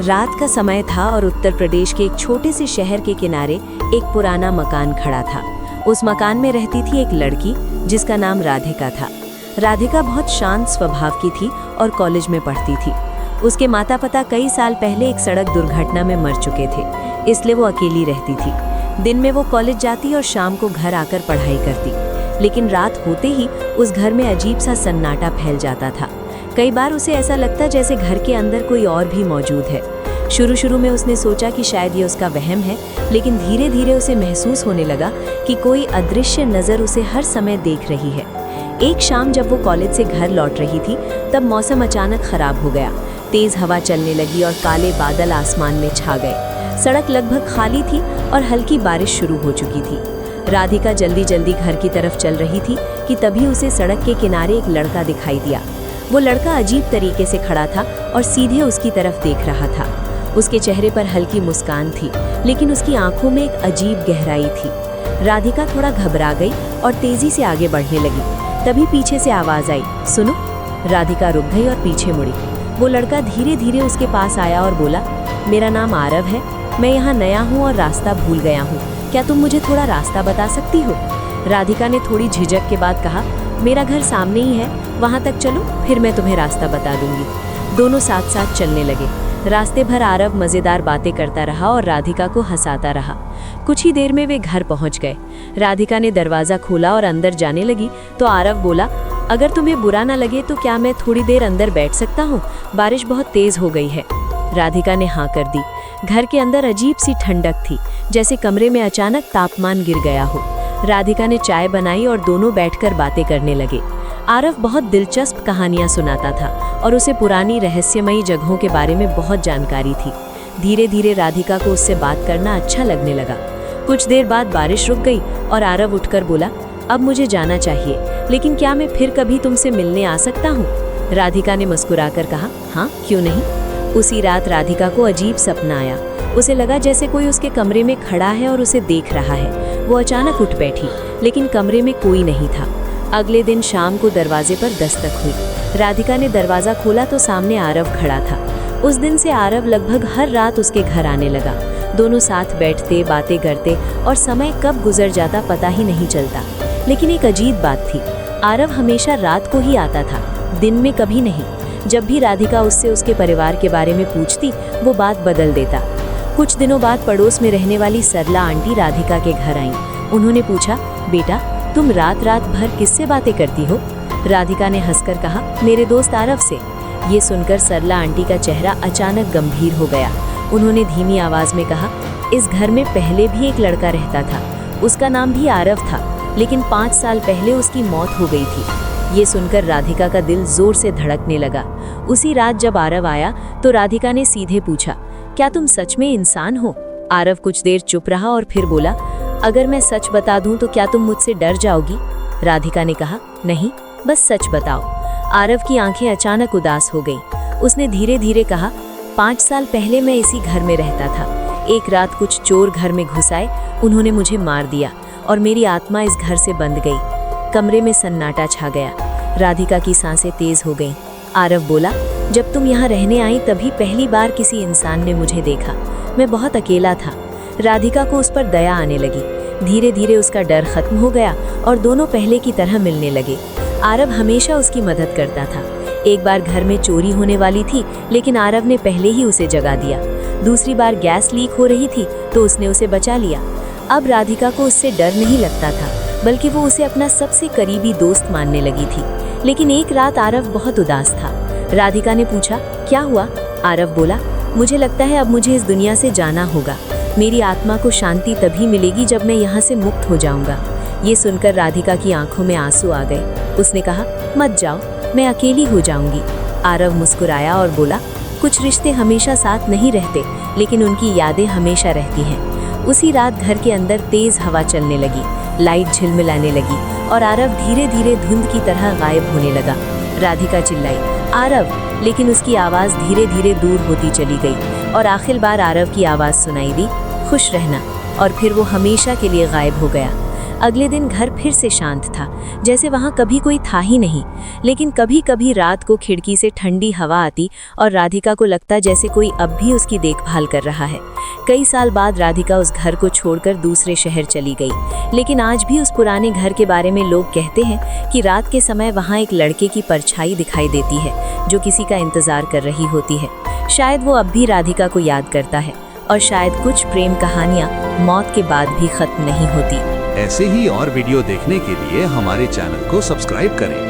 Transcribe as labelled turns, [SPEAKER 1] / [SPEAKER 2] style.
[SPEAKER 1] रात का समय था और उत्तर प्रदेश के एक छोटे से शहर के किनारे एक पुराना मकान खड़ा था। उस मकान में रहती थी एक लड़की जिसका नाम राधिका था। राधिका बहुत शांत स्वभाव की थी और कॉलेज में पढ़ती थी। उसके माता पिता कई साल पहले एक सड़क दुर्घटना में मर चुके थे, इसलिए वो अकेली रहती थी। दिन में वो कॉलेज जाती और शाम को घर आकर पढ़ाई करती, लेकिन रात होते ही उस घर में अजीब सा सन्नाटा फैल जाता था। कई बार उसे ऐसा लगता जैसे घर के अंदर कोई और भी मौजूद है। शुरू में उसने सोचा कि शायद ये उसका वहम है, लेकिन धीरे धीरे उसे महसूस होने लगा कि कोई अदृश्य नज़र उसे हर समय देख रही है। एक शाम जब वो कॉलेज से घर लौट रही थी, तब मौसम अचानक खराब हो गया। तेज हवा चलने लगी और काले बादल आसमान में छा गए। सड़क लगभग खाली थी और हल्की बारिश शुरू हो चुकी थी। राधिका जल्दी जल्दी घर की तरफ चल रही थी कि तभी उसे सड़क के किनारे एक लड़का दिखाई दिया। वो लड़का अजीब तरीके से खड़ा था और सीधे उसकी तरफ देख रहा था। उसके चेहरे पर हल्की मुस्कान थी, लेकिन उसकी आंखों में एक अजीब गहराई थी। राधिका थोड़ा घबरा गई और तेजी से आगे बढ़ने लगी। तभी पीछे से आवाज आई, सुनो। राधिका रुक गई और पीछे मुड़ी। वो लड़का धीरे धीरे उसके पास आया और बोला, मेरा नाम आरव है, मैं यहाँ नया हूँ और रास्ता भूल गया हूँ, क्या तुम मुझे थोड़ा रास्ता बता सकती हो? राधिका ने थोड़ी झिझक के बाद कहा, मेरा घर सामने ही है, वहाँ तक चलो, फिर मैं तुम्हें रास्ता बता दूंगी। दोनों साथ साथ चलने लगे। रास्ते भर आरव मज़ेदार बातें करता रहा और राधिका को हंसाता रहा। कुछ ही देर में वे घर पहुँच गए। राधिका ने दरवाज़ा खोला और अंदर जाने लगी तो आरव बोला, अगर तुम्हें बुरा ना लगे तो क्या मैं थोड़ी देर अंदर बैठ सकता हूँ? बारिश बहुत तेज़ हो गई है। राधिका ने हाँ कर दी। घर के अंदर अजीब सी ठंडक थी, जैसे कमरे में अचानक तापमान गिर गया हो। राधिका ने चाय बनाई और दोनों बैठकर बातें करने लगे। आरव बहुत दिलचस्प कहानियां सुनाता था और उसे पुरानी रहस्यमयी जगहों के बारे में बहुत जानकारी थी। धीरे धीरे राधिका को उससे बात करना अच्छा लगने लगा। कुछ देर बाद बारिश रुक गई और आरव उठकर बोला, अब मुझे जाना चाहिए, लेकिन क्या मैं फिर कभी तुमसे मिलने आ सकता हूँ? राधिका ने मुस्कुराकर कहा, हाँ, क्यों नहीं। उसी रात राधिका को अजीब सपना आया। उसे लगा जैसे कोई उसके कमरे में खड़ा है और उसे देख रहा है। वो अचानक उठ बैठी, लेकिन कमरे में कोई नहीं था। अगले दिन शाम को दरवाजे पर दस्तक हुई। राधिका ने दरवाज़ा खोला तो सामने आरव खड़ा था। उस दिन से आरव लगभग हर रात उसके घर आने लगा। दोनों साथ बैठते, बातें करते और समय कब गुजर जाता पता ही नहीं चलता। लेकिन एक अजीब बात थी, आरव हमेशा रात को ही आता था, दिन में कभी नहीं। जब भी राधिका उससे उसके परिवार के बारे में पूछती, वो बात बदल देता। कुछ दिनों बाद पड़ोस में रहने वाली सरला आंटी राधिका के घर आईं। उन्होंने पूछा, बेटा, तुम रात रात भर किससे बातें करती हो? राधिका ने हंसकर कहा, मेरे दोस्त आरव से। ये सुनकर सरला आंटी का चेहरा अचानक गंभीर हो गया। उन्होंने धीमी आवाज में कहा, इस घर में पहले भी एक लड़का रहता था, उसका नाम भी आरव था, लेकिन 5 साल पहले उसकी मौत हो गई थी। ये सुनकर राधिका का दिल जोर से धड़कने लगा। उसी रात जब आरव आया तो राधिका ने सीधे पूछा, क्या तुम सच में इंसान हो? आरव कुछ देर चुप रहा और फिर बोला, अगर मैं सच बता दूं तो क्या तुम मुझसे डर जाओगी? राधिका ने कहा, नहीं, बस सच बताओ। आरव की आंखें अचानक उदास हो गईं। उसने धीरे धीरे कहा, 5 साल पहले मैं इसी घर में रहता था। एक रात कुछ चोर घर में घुस आए, उन्होंने मुझे मार दिया और मेरी आत्मा इस घर से बंध गई। कमरे में सन्नाटा छा गया। राधिका की सांसें तेज हो गईं। आरव बोला, जब तुम यहाँ रहने आई तभी पहली बार किसी इंसान ने मुझे देखा। मैं बहुत अकेला था। राधिका को उस पर दया आने लगी। धीरे धीरे उसका डर खत्म हो गया और दोनों पहले की तरह मिलने लगे। आरव हमेशा उसकी मदद करता था। एक बार घर में चोरी होने वाली थी, लेकिन आरव ने पहले ही उसे जगा दिया। दूसरी बार गैस लीक हो रही थी तो उसने उसे बचा लिया। अब राधिका को उससे डर नहीं लगता था, बल्कि वो उसे अपना सबसे करीबी दोस्त मानने लगी थी। लेकिन एक रात आरव बहुत उदास था। राधिका ने पूछा, क्या हुआ? आरव बोला, मुझे लगता है अब मुझे इस दुनिया से जाना होगा। मेरी आत्मा को शांति तभी मिलेगी जब मैं यहाँ से मुक्त हो जाऊंगा। ये सुनकर राधिका की आंखों में आंसू आ गए। उसने कहा, मत जाओ, मैं अकेली हो जाऊंगी। आरव मुस्कुराया और बोला, कुछ रिश्ते हमेशा साथ नहीं रहते, लेकिन उनकी यादें हमेशा रहती हैं। उसी रात घर के अंदर तेज हवा चलने लगी, लाइट झिलमिलाने लगी और आरव धीरे धीरे धुंध की तरह गायब होने लगा। राधिका चिल्लाई, आरव, लेकिन उसकी आवाज़ धीरे धीरे दूर होती चली गई और आखिर बार आरव की आवाज़ सुनाई दी, खुश रहना, और फिर वो हमेशा के लिए गायब हो गया। अगले दिन घर फिर से शांत था, जैसे वहाँ कभी कोई था ही नहीं। लेकिन कभी कभी रात को खिड़की से ठंडी हवा आती और राधिका को लगता जैसे कोई अब भी उसकी देखभाल कर रहा है। कई साल बाद राधिका उस घर को छोड़कर दूसरे शहर चली गई, लेकिन आज भी उस पुराने घर के बारे में लोग कहते हैं कि रात के समय वहाँ एक लड़के की परछाई दिखाई देती है जो किसी का इंतजार कर रही होती है। शायद वो अब भी राधिका को याद करता है, और शायद कुछ प्रेम कहानियाँ मौत के बाद भी खत्म नहीं होती।
[SPEAKER 2] ऐसे ही और वीडियो देखने के लिए हमारे चैनल को सब्सक्राइब करें।